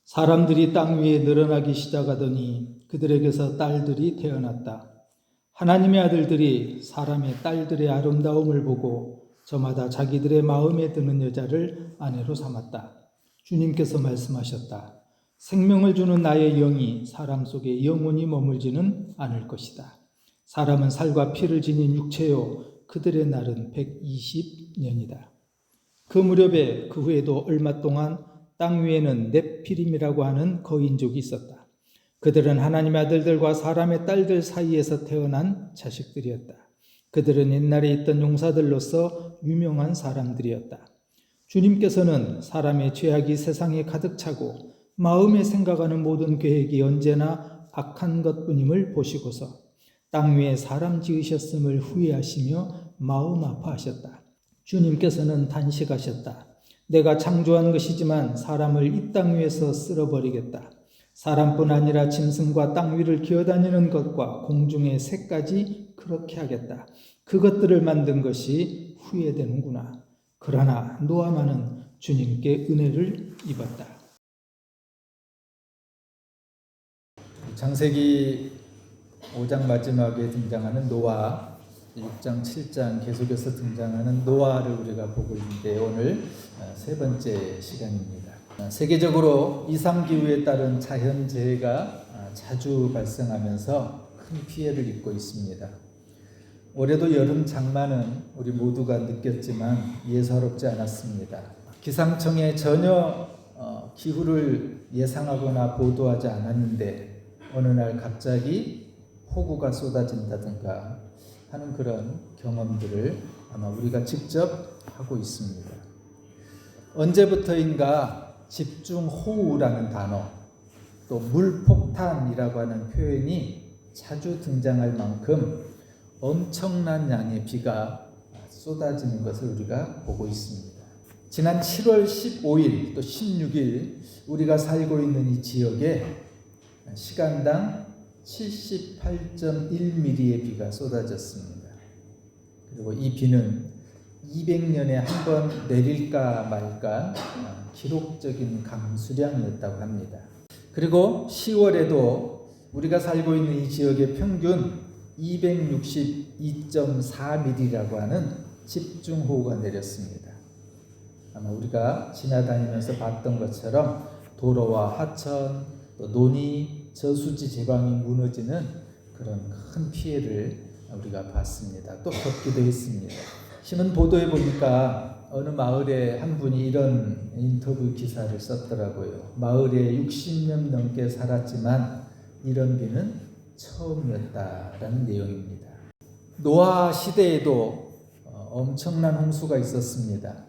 사람들이 땅 위에 늘어나기 시작하더니 그들에게서 딸들이 태어났다. 하나님의 아들들이 사람의 딸들의 아름다움을 보고 저마다 자기들의 마음에 드는 여자를 아내로 삼았다. 주님께서 말씀하셨다. 생명을 주는 나의 영이 사람 속에 영원히 머물지는 않을 것이다. 사람은 살과 피를 지닌 육체요, 그들의 날은 120년이다. 그 무렵에 그 후에도 얼마 동안 땅 위에는 넵피림이라고 하는 거인족이 있었다. 그들은 하나님의 아들들과 사람의 딸들 사이에서 태어난 자식들이었다. 그들은 옛날에 있던 용사들로서 유명한 사람들이었다. 주님께서는 사람의 죄악이 세상에 가득 차고 마음에 생각하는 모든 계획이 언제나 악한 것뿐임을 보시고서 땅 위에 사람 지으셨음을 후회하시며 마음 아파하셨다. 주님께서는 단식하셨다. 내가 창조한 것이지만 사람을 이 땅 위에서 쓸어버리겠다. 사람뿐 아니라 짐승과 땅 위를 기어다니는 것과 공중의 새까지 그렇게 하겠다. 그것들을 만든 것이 후회되는구나. 그러나 노아만은 주님께 은혜를 입었다. 창세기 5장 마지막에 등장하는 노아, 6장, 7장 계속해서 등장하는 노아를 우리가 보고 있는데 오늘 세 번째 시간입니다. 세계적으로 이상기후에 따른 자연재해가 자주 발생하면서 큰 피해를 입고 있습니다. 올해도 여름 장마는 우리 모두가 느꼈지만 예사롭지 않았습니다. 기상청에 전혀 기후를 예상하거나 보도하지 않았는데 어느 날 갑자기 폭우가 쏟아진다든가 하는 그런 경험들을 아마 우리가 직접 하고 있습니다. 언제부터인가 집중호우라는 단어, 또 물폭탄이라고 하는 표현이 자주 등장할 만큼 엄청난 양의 비가 쏟아지는 것을 우리가 보고 있습니다. 지난 7월 15일 또 16일 우리가 살고 있는 이 지역에 시간당 78.1mm의 비가 쏟아졌습니다. 그리고 이 비는 200년에 한 번 내릴까 말까 기록적인 강수량이었다고 합니다. 그리고 10월에도 우리가 살고 있는 이 지역의 평균 262.4mm라고 하는 집중호우가 내렸습니다. 아마 우리가 지나다니면서 봤던 것처럼 도로와 하천, 또 논이, 저수지 제방이 무너지는 그런 큰 피해를 우리가 봤습니다. 또 겪기도 했습니다. 신문 보도에 보니까 어느 마을에 한 분이 이런 인터뷰 기사를 썼더라고요. 마을에 60년 넘게 살았지만 이런 비는 처음이었다라는 내용입니다. 노아 시대에도 엄청난 홍수가 있었습니다.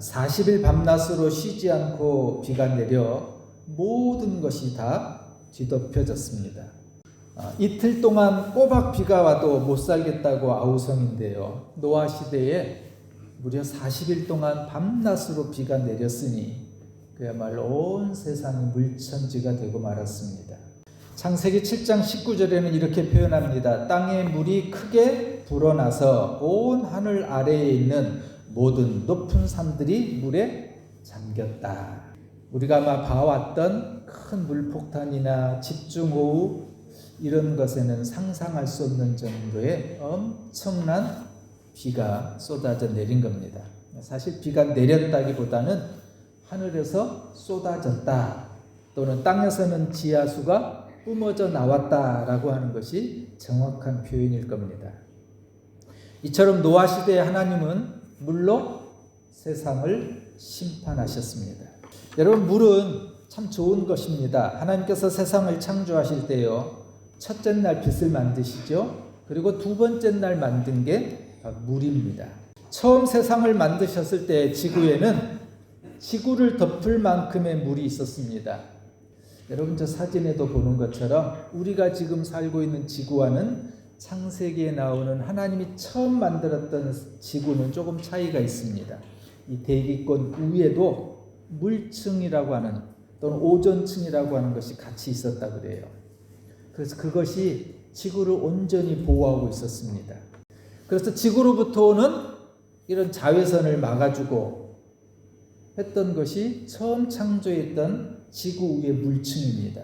40일 밤낮으로 쉬지 않고 비가 내려 모든 것이 다 뒤덮여졌습니다. 이틀 동안 꼬박 비가 와도 못 살겠다고 아우성인데요. 노아 시대에 무려 40일 동안 밤낮으로 비가 내렸으니 그야말로 온 세상이 물천지가 되고 말았습니다. 창세기 7장 19절에는 이렇게 표현합니다. 땅에 물이 크게 불어나서 온 하늘 아래에 있는 모든 높은 산들이 물에 잠겼다. 우리가 아마 봐왔던 큰 물폭탄이나 집중호우 이런 것에는 상상할 수 없는 정도의 엄청난 비가 쏟아져 내린 겁니다. 사실 비가 내렸다기보다는 하늘에서 쏟아졌다 또는 땅에서는 지하수가 뿜어져 나왔다라고 하는 것이 정확한 표현일 겁니다. 이처럼 노아 시대에 하나님은 물로 세상을 심판하셨습니다. 여러분, 물은 참 좋은 것입니다. 하나님께서 세상을 창조하실 때요, 첫째 날 빛을 만드시죠. 그리고 두 번째 날 만든 게 물입니다. 처음 세상을 만드셨을 때 지구에는 지구를 덮을 만큼의 물이 있었습니다. 여러분, 저 사진에도 보는 것처럼 우리가 지금 살고 있는 지구와는 창세기에 나오는 하나님이 처음 만들었던 지구는 조금 차이가 있습니다. 이 대기권 위에도 물층이라고 하는 또는 오존층이라고 하는 것이 같이 있었다 그래요. 그래서 그것이 지구를 온전히 보호하고 있었습니다. 그래서 지구로부터 오는 이런 자외선을 막아주고 했던 것이 처음 창조했던 지구 위의 물층입니다.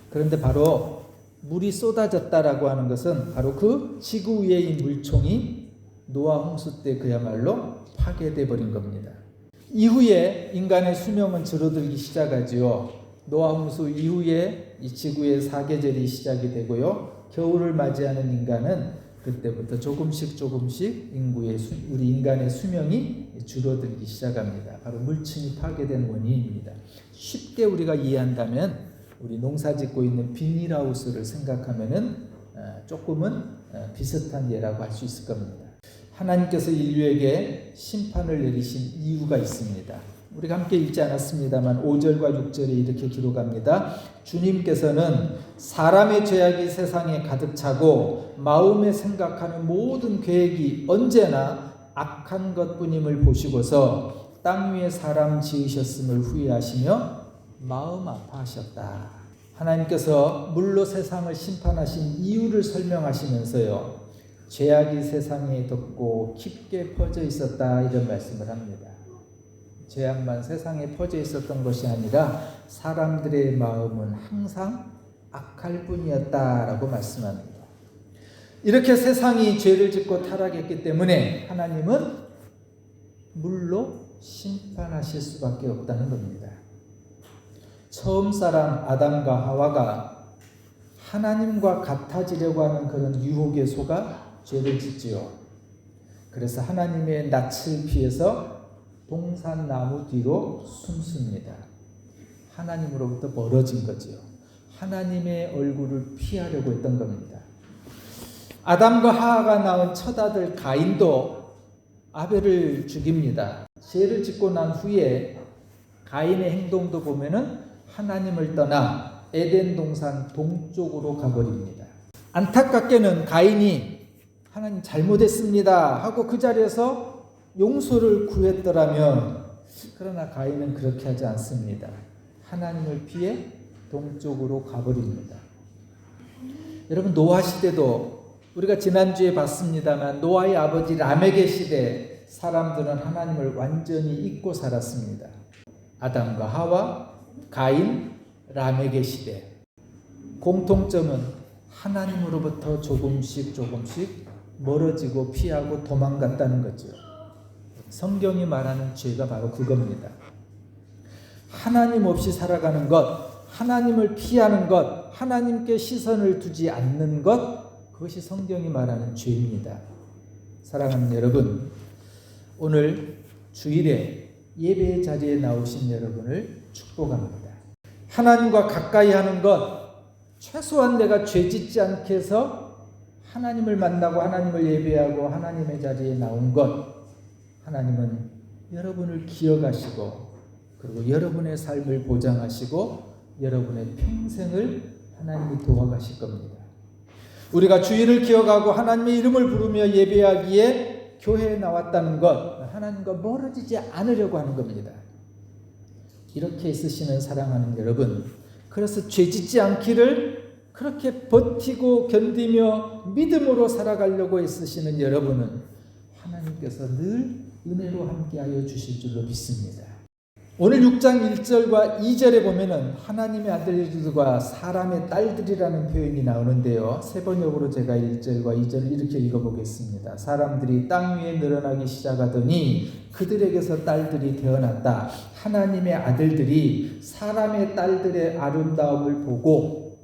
그런데 바로 물이 쏟아졌다라고 하는 것은 바로 그 지구 위의 이 물총이 노아 홍수 때 그야말로 파괴돼 버린 겁니다. 이후에 인간의 수명은 줄어들기 시작하지요. 노아 홍수 이후에 이 지구의 사계절이 시작이 되고요. 겨울을 맞이하는 인간은 그때부터 조금씩 우리 인간의 수명이 줄어들기 시작합니다. 바로 물층이 파괴된 원인입니다. 쉽게 우리가 이해한다면 우리 농사짓고 있는 비닐하우스를 생각하면은 조금은 비슷한 예라고 할 수 있을 겁니다. 하나님께서 인류에게 심판을 내리신 이유가 있습니다. 우리가 함께 읽지 않았습니다만 5절과 6절에 이렇게 기록합니다. 주님께서는 사람의 죄악이 세상에 가득 차고 마음에 생각하는 모든 계획이 언제나 악한 것뿐임을 보시고서 땅 위에 사람 지으셨음을 후회하시며 마음 아파하셨다. 하나님께서 물로 세상을 심판하신 이유를 설명하시면서요, 죄악이 세상에 덮고 깊게 퍼져 있었다 이런 말씀을 합니다. 죄악만 세상에 퍼져 있었던 것이 아니라 사람들의 마음은 항상 악할 뿐이었다라고 말씀합니다. 이렇게 세상이 죄를 짓고 타락했기 때문에 하나님은 물로 심판하실 수밖에 없다는 겁니다. 처음 사람 아담과 하와가 하나님과 같아지려고 하는 그런 유혹에 속아 죄를 짓지요. 그래서 하나님의 낯을 피해서 동산나무 뒤로 숨습니다. 하나님으로부터 멀어진 거지요. 하나님의 얼굴을 피하려고 했던 겁니다. 아담과 하와가 낳은 첫 아들 가인도 아벨을 죽입니다. 죄를 짓고 난 후에 가인의 행동도 보면은 하나님을 떠나 에덴 동산 동쪽으로 가버립니다. 안타깝게는 가인이 하나님 잘못했습니다 하고 그 자리에서 용서를 구했더라면, 그러나 가인은 그렇게 하지 않습니다. 하나님을 피해 동쪽으로 가버립니다. 여러분, 노아 시대도 우리가 지난주에 봤습니다만 노아의 아버지 라멕의 시대 사람들은 하나님을 완전히 잊고 살았습니다. 아담과 하와, 가인, 라멕의 시대. 공통점은 하나님으로부터 조금씩 멀어지고 피하고 도망갔다는 거죠. 성경이 말하는 죄가 바로 그겁니다. 하나님 없이 살아가는 것, 하나님을 피하는 것, 하나님께 시선을 두지 않는 것, 그것이 성경이 말하는 죄입니다. 사랑하는 여러분, 오늘 주일에 예배 자리에 나오신 여러분을 축복합니다. 하나님과 가까이 하는 것, 최소한 내가 죄 짓지 않게 해서 하나님을 만나고 하나님을 예배하고 하나님의 자리에 나온 것, 하나님은 여러분을 기억하시고 그리고 여러분의 삶을 보장하시고 여러분의 평생을 하나님이 도와가실 겁니다. 우리가 주일을 기억하고 하나님의 이름을 부르며 예배하기에 교회에 나왔다는 것, 하나님과 멀어지지 않으려고 하는 겁니다. 이렇게 있으시는 사랑하는 여러분, 그래서 죄 짓지 않기를 그렇게 버티고 견디며 믿음으로 살아가려고 애쓰시는 여러분은 하나님께서 늘 은혜로 함께하여 주실 줄로 믿습니다. 오늘 6장 1절과 2절에 보면은 하나님의 아들들과 사람의 딸들이라는 표현이 나오는데요. 세 번역으로 제가 1절과 2절을 이렇게 읽어보겠습니다. 사람들이 땅 위에 늘어나기 시작하더니 그들에게서 딸들이 태어났다. 하나님의 아들들이 사람의 딸들의 아름다움을 보고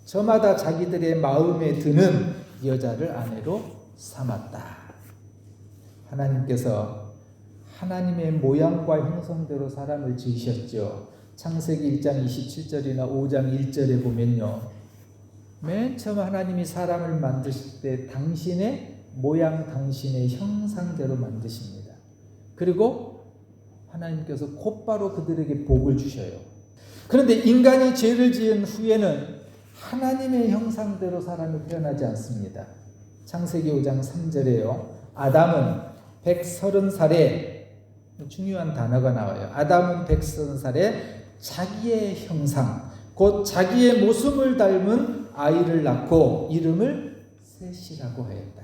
저마다 자기들의 마음에 드는 여자를 아내로 삼았다. 하나님께서 하나님의 모양과 형성대로 사람을 지으셨죠. 창세기 1장 27절이나 5장 1절에 보면요, 맨 처음 하나님이 사람을 만드실 때 당신의 모양, 당신의 형상대로 만드십니다. 그리고 하나님께서 곧바로 그들에게 복을 주셔요. 그런데 인간이 죄를 지은 후에는 하나님의 형상대로 사람이 태어나지 않습니다. 창세기 5장 3절에요. 아담은 130살에, 중요한 단어가 나와요. 아담은 130살에 자기의 형상, 곧 자기의 모습을 닮은 아이를 낳고 이름을 셋이라고 하였다.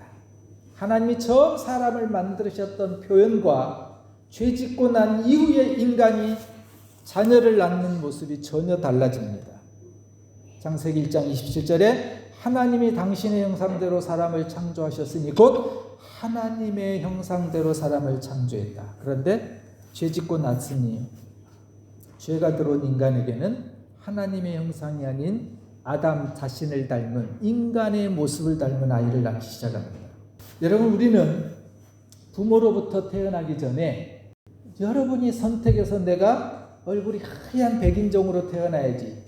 하나님이 처음 사람을 만드셨던 표현과 죄 짓고 난 이후에 인간이 자녀를 낳는 모습이 전혀 달라집니다. 창세기 1장 27절에 하나님이 당신의 형상대로 사람을 창조하셨으니 곧 하나님의 형상대로 사람을 창조했다. 그런데 죄 짓고 났으니 죄가 들어온 인간에게는 하나님의 형상이 아닌 아담 자신을 닮은 인간의 모습을 닮은 아이를 낳기 시작합니다. 여러분, 우리는 부모로부터 태어나기 전에 여러분이 선택해서 내가 얼굴이 하얀 백인종으로 태어나야지,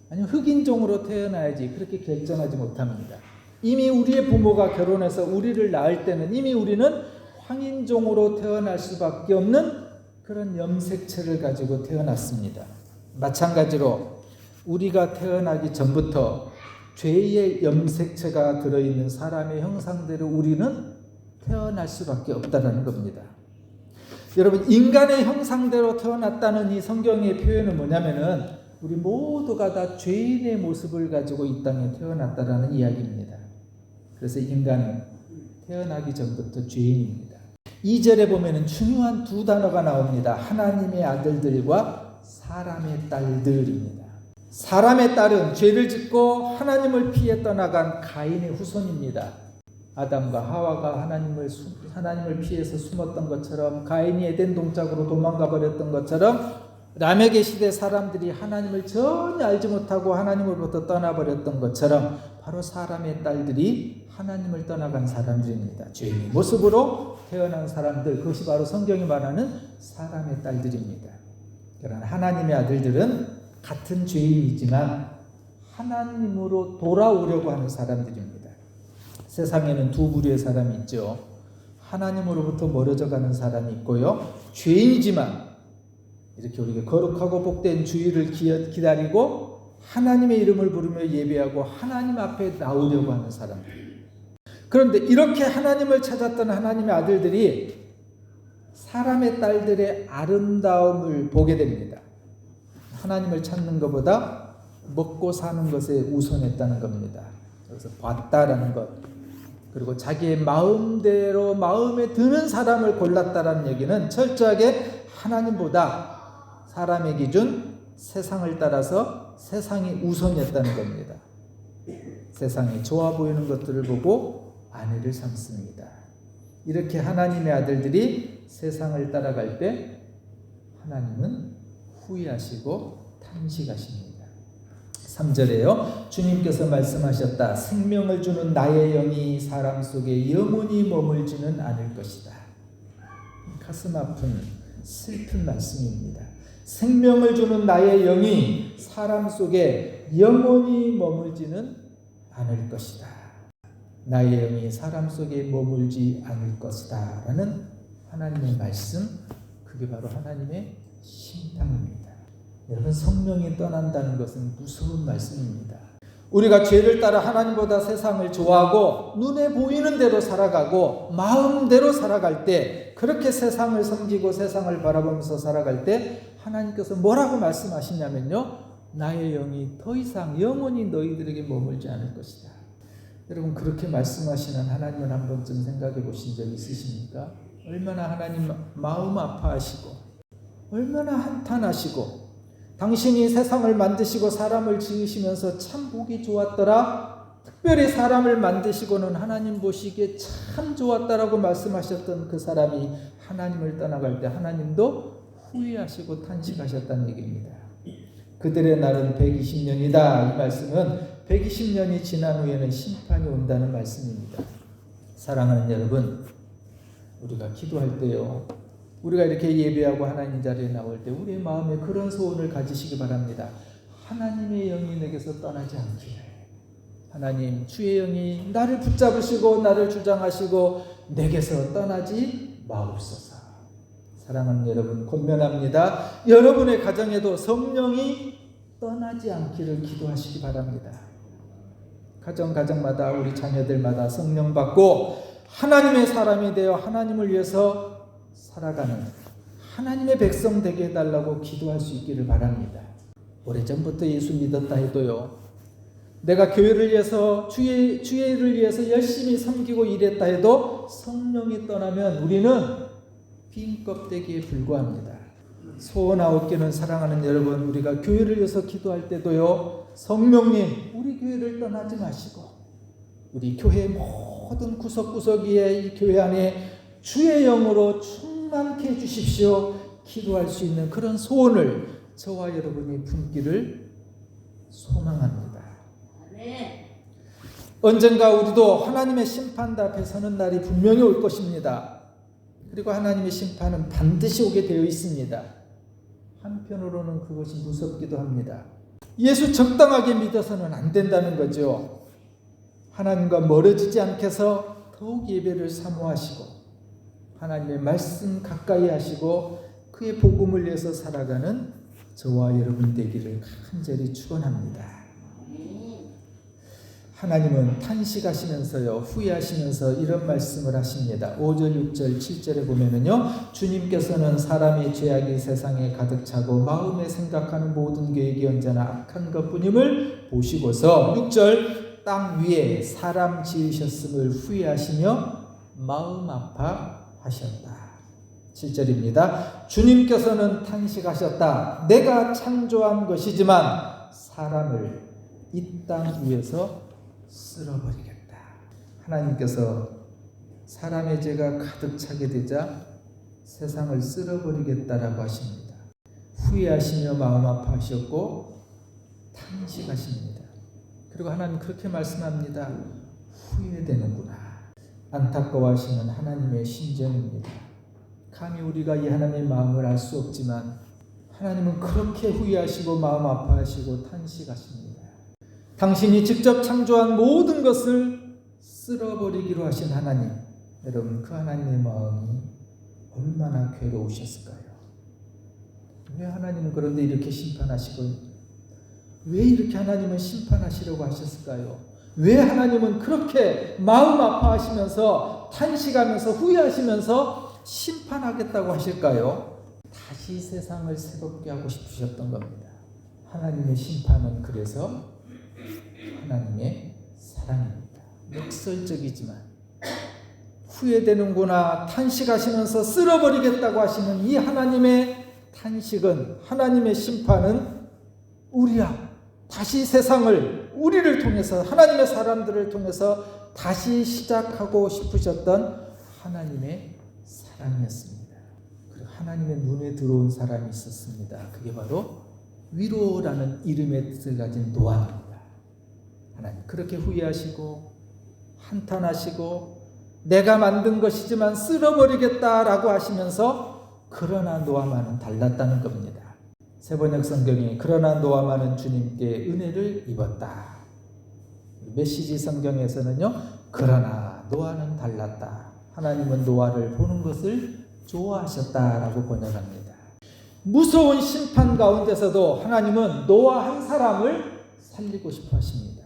아니면 흑인종으로 태어나야지 그렇게 결정하지 못합니다. 이미 우리의 부모가 결혼해서 우리를 낳을 때는 이미 우리는 황인종으로 태어날 수밖에 없는 그런 염색체를 가지고 태어났습니다. 마찬가지로 우리가 태어나기 전부터 죄의 염색체가 들어있는 사람의 형상대로 우리는 태어날 수밖에 없다는 겁니다. 여러분, 인간의 형상대로 태어났다는 이 성경의 표현은 뭐냐면은 우리 모두가 다 죄인의 모습을 가지고 이 땅에 태어났다라는 이야기입니다. 그래서 인간은 태어나기 전부터 죄인입니다. 2절에 보면은 중요한 두 단어가 나옵니다. 하나님의 아들들과 사람의 딸들입니다. 사람의 딸은 죄를 짓고 하나님을 피해 떠나간 가인의 후손입니다. 아담과 하와가 하나님을 피해서 숨었던 것처럼, 가인이 에덴 동작으로 도망가 버렸던 것처럼, 라멕의 시대 사람들이 하나님을 전혀 알지 못하고 하나님으로부터 떠나버렸던 것처럼 바로 사람의 딸들이 하나님을 떠나간 사람들입니다. 죄인의 모습으로 태어난 사람들, 그것이 바로 성경이 말하는 사람의 딸들입니다. 그러나 하나님의 아들들은 같은 죄인이지만 하나님으로 돌아오려고 하는 사람들입니다. 세상에는 두 부류의 사람이 있죠. 하나님으로부터 멀어져 가는 사람이 있고요, 죄인이지만 이렇게 우리가 거룩하고 복된 주일을 기다리고 하나님의 이름을 부르며 예배하고 하나님 앞에 나오려고 하는 사람들. 그런데 이렇게 하나님을 찾았던 하나님의 아들들이 사람의 딸들의 아름다움을 보게 됩니다. 하나님을 찾는 것보다 먹고 사는 것에 우선했다는 겁니다. 그래서 봤다라는 것, 그리고 자기의 마음대로 마음에 드는 사람을 골랐다라는 얘기는 철저하게 하나님보다 사람의 기준, 세상을 따라서 세상이 우선이었다는 겁니다. 세상에 좋아 보이는 것들을 보고 아내를 삼습니다. 이렇게 하나님의 아들들이 세상을 따라갈 때 하나님은 후회하시고 탄식하십니다. 3절에요. 주님께서 말씀하셨다. 생명을 주는 나의 영이 사람 속에 영원히 머물지는 않을 것이다. 가슴 아픈 슬픈 말씀입니다. 생명을 주는 나의 영이 사람 속에 영원히 머물지는 않을 것이다. 나의 영이 사람 속에 머물지 않을 것이다 라는 하나님의 말씀, 그게 바로 하나님의 심탕입니다. 여러분, 성령이 떠난다는 것은 무서운 말씀입니다. 우리가 죄를 따라 하나님보다 세상을 좋아하고 눈에 보이는 대로 살아가고 마음대로 살아갈 때, 그렇게 세상을 섬기고 세상을 바라보면서 살아갈 때 하나님께서 뭐라고 말씀하시냐면요, 나의 영이 더 이상 영원히 너희들에게 머물지 않을 것이다. 여러분, 그렇게 말씀하시는 하나님을 한 번쯤 생각해 보신 적 있으십니까? 얼마나 하나님 마음 아파하시고 얼마나 한탄하시고, 당신이 세상을 만드시고 사람을 지으시면서 참 보기 좋았더라, 특별히 사람을 만드시고는 하나님 보시기에 참 좋았다라고 말씀하셨던 그 사람이 하나님을 떠나갈 때 하나님도 후회하시고 탄식하셨다는 얘기입니다. 그들의 날은 120년이다. 이 말씀은 120년이 지난 후에는 심판이 온다는 말씀입니다. 사랑하는 여러분, 우리가 기도할 때요, 우리가 이렇게 예배하고 하나님 자리에 나올 때 우리의 마음에 그런 소원을 가지시기 바랍니다. 하나님의 영이 내게서 떠나지 않기를. 하나님, 주의 영이 나를 붙잡으시고 나를 주장하시고 내게서 떠나지 마옵소서. 사랑하는 여러분, 권면합니다. 여러분의 가정에도 성령이 떠나지 않기를 기도하시기 바랍니다. 가정마다 우리 자녀들마다 성령 받고 하나님의 사람이 되어 하나님을 위해서 살아가는 하나님의 백성 되게 해달라고 기도할 수 있기를 바랍니다. 오래전부터 예수 믿었다 해도요, 내가 교회를 위해서 주의를 위해서 열심히 섬기고 일했다 해도 성령이 떠나면 우리는 빈 껍데기에 불과합니다. 소원 9개는 사랑하는 여러분, 우리가 교회를 위해서 기도할 때도요, 성령님 우리 교회를 떠나지 마시고 우리 교회 모든 구석구석에 이 교회 안에 주의 영으로 충만케 해주십시오. 기도할 수 있는 그런 소원을 저와 여러분이 품기를 소망합니다. 언젠가 우리도 하나님의 심판 앞에 서는 날이 분명히 올 것입니다. 그리고 하나님의 심판은 반드시 오게 되어 있습니다. 한편으로는 그것이 무섭기도 합니다. 예수 적당하게 믿어서는 안 된다는 거죠. 하나님과 멀어지지 않게 해서 더욱 예배를 사모하시고 하나님의 말씀 가까이 하시고 그의 복음을 위해서 살아가는 저와 여러분 되기를 간절히 축원합니다. 하나님은 탄식하시면서요, 후회하시면서 이런 말씀을 하십니다. 5절, 6절, 7절에 보면은요, 주님께서는 사람의 죄악이 세상에 가득 차고 마음에 생각하는 모든 계획이 언제나 악한 것뿐임을 보시고서 6절, 땅 위에 사람 지으셨음을 후회하시며 마음 아파하셨다. 7절입니다. 주님께서는 탄식하셨다. 내가 창조한 것이지만 사람을 이 땅 위에서 쓸어버리겠다. 하나님께서 사람의 죄가 가득 차게 되자 세상을 쓸어버리겠다라고 하십니다. 후회하시며 마음 아파하셨고 탄식하십니다. 그리고 하나님 그렇게 말씀합니다. 후회되는구나. 안타까워하시는 하나님의 심정입니다. 감히 우리가 이 하나님의 마음을 알 수 없지만 하나님은 그렇게 후회하시고 마음 아파하시고 탄식하십니다. 당신이 직접 창조한 모든 것을 쓸어버리기로 하신 하나님, 여러분 그 하나님의 마음이 얼마나 괴로우셨을까요? 왜 하나님은 그런데 이렇게 심판하시고 왜 이렇게 하나님은 심판하시려고 하셨을까요? 왜 하나님은 그렇게 마음 아파하시면서 탄식하면서 후회하시면서 심판하겠다고 하실까요? 다시 세상을 새롭게 하고 싶으셨던 겁니다. 하나님의 심판은 그래서 하나님의 사랑입니다. 역설적이지만 후회되는구나, 탄식하시면서 쓸어버리겠다고 하시는 이 하나님의 탄식은, 하나님의 심판은 우리야 다시 세상을 우리를 통해서 하나님의 사람들을 통해서 다시 시작하고 싶으셨던 하나님의 사랑이었습니다. 그리고 하나님의 눈에 들어온 사람이 있었습니다. 그게 바로 위로라는 이름의 뜻을 가진 노아입니다. 하나님 그렇게 후회하시고 한탄하시고 내가 만든 것이지만 쓸어버리겠다라고 하시면서 그러나 노아만은 달랐다는 겁니다. 세번역 성경이 그러나 노아만은 주님께 은혜를 입었다. 메시지 성경에서는요, 그러나 노아는 달랐다. 하나님은 노아를 보는 것을 좋아하셨다라고 번역합니다. 무서운 심판 가운데서도 하나님은 노아 한 사람을 살리고 싶어 하십니다.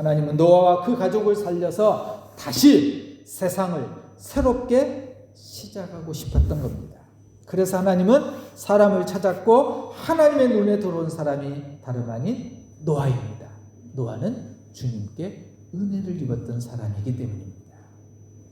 하나님은 노아와 그 가족을 살려서 다시 세상을 새롭게 시작하고 싶었던 겁니다. 그래서 하나님은 사람을 찾았고 하나님의 눈에 들어온 사람이 다름 아닌 노아입니다. 노아는 주님께 은혜를 입었던 사람이기 때문입니다.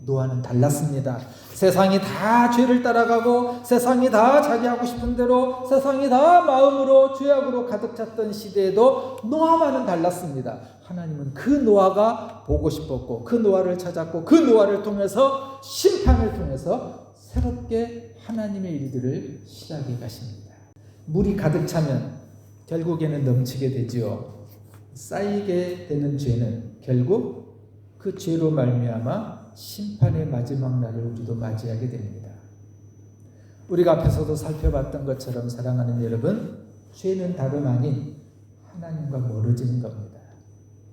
노아는 달랐습니다. 세상이 다 죄를 따라가고 세상이 다 자기 하고 싶은 대로 세상이 다 마음으로 죄악으로 가득 찼던 시대에도 노아만은 달랐습니다. 하나님은 그 노아가 보고 싶었고 그 노아를 찾았고 그 노아를 통해서 심판을 통해서 새롭게 하나님의 일들을 시작해 가십니다. 물이 가득 차면 결국에는 넘치게 되지요. 쌓이게 되는 죄는 결국 그 죄로 말미암아 심판의 마지막 날을 우리도 맞이하게 됩니다. 우리가 앞에서도 살펴봤던 것처럼 사랑하는 여러분, 죄는 다름 아닌 하나님과 멀어지는 겁니다.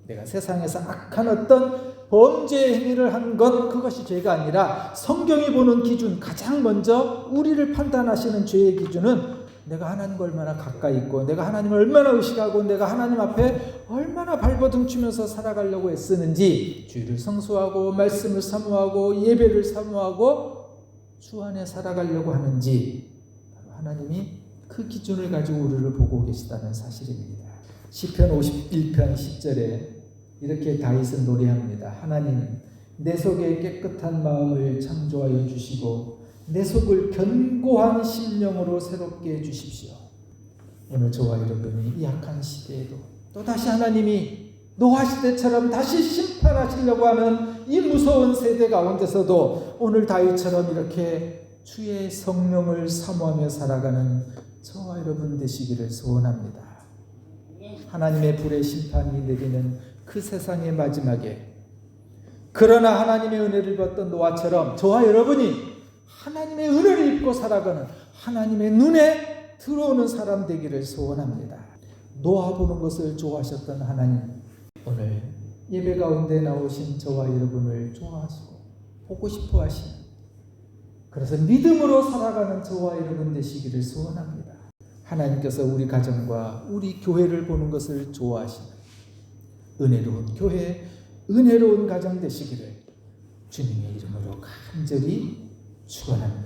내가 세상에서 악한 어떤 범죄 행위를 한 것, 그것이 죄가 아니라 성경이 보는 기준, 가장 먼저 우리를 판단하시는 죄의 기준은 내가 하나님과 얼마나 가까이 있고 내가 하나님을 얼마나 의식하고 내가 하나님 앞에 얼마나 발버둥치면서 살아가려고 애쓰는지, 주의를 성수하고 말씀을 사모하고 예배를 사모하고 주 안에 살아가려고 하는지, 바로 하나님이 그 기준을 가지고 우리를 보고 계시다는 사실입니다. 시편 51편 10절에 이렇게 다윗은 노래합니다. 하나님, 내 속에 깨끗한 마음을 창조하여 주시고 내 속을 견고한 심령으로 새롭게 해주십시오. 오늘 저와 여러분이 이 악한 시대에도 또다시 하나님이 노아 시대처럼 다시 심판하시려고 하는 이 무서운 세대 가운데서도 오늘 다윗처럼 이렇게 주의 성령을 사모하며 살아가는 저와 여러분 되시기를 소원합니다. 하나님의 불의 심판이 내리는 그 세상의 마지막에 그러나 하나님의 은혜를 받던 노아처럼 저와 여러분이 하나님의 은혜를 입고 살아가는 하나님의 눈에 들어오는 사람 되기를 소원합니다. 노아 보는 것을 좋아하셨던 하나님, 오늘 예배 가운데 나오신 저와 여러분을 좋아하시고 보고 싶어 하시는, 그래서 믿음으로 살아가는 저와 여러분 되시기를 소원합니다. 하나님께서 우리 가정과 우리 교회를 보는 것을 좋아하시는 은혜로운 교회, 은혜로운 가정 되시기를 주님의 이름으로 간절히 축원합니다.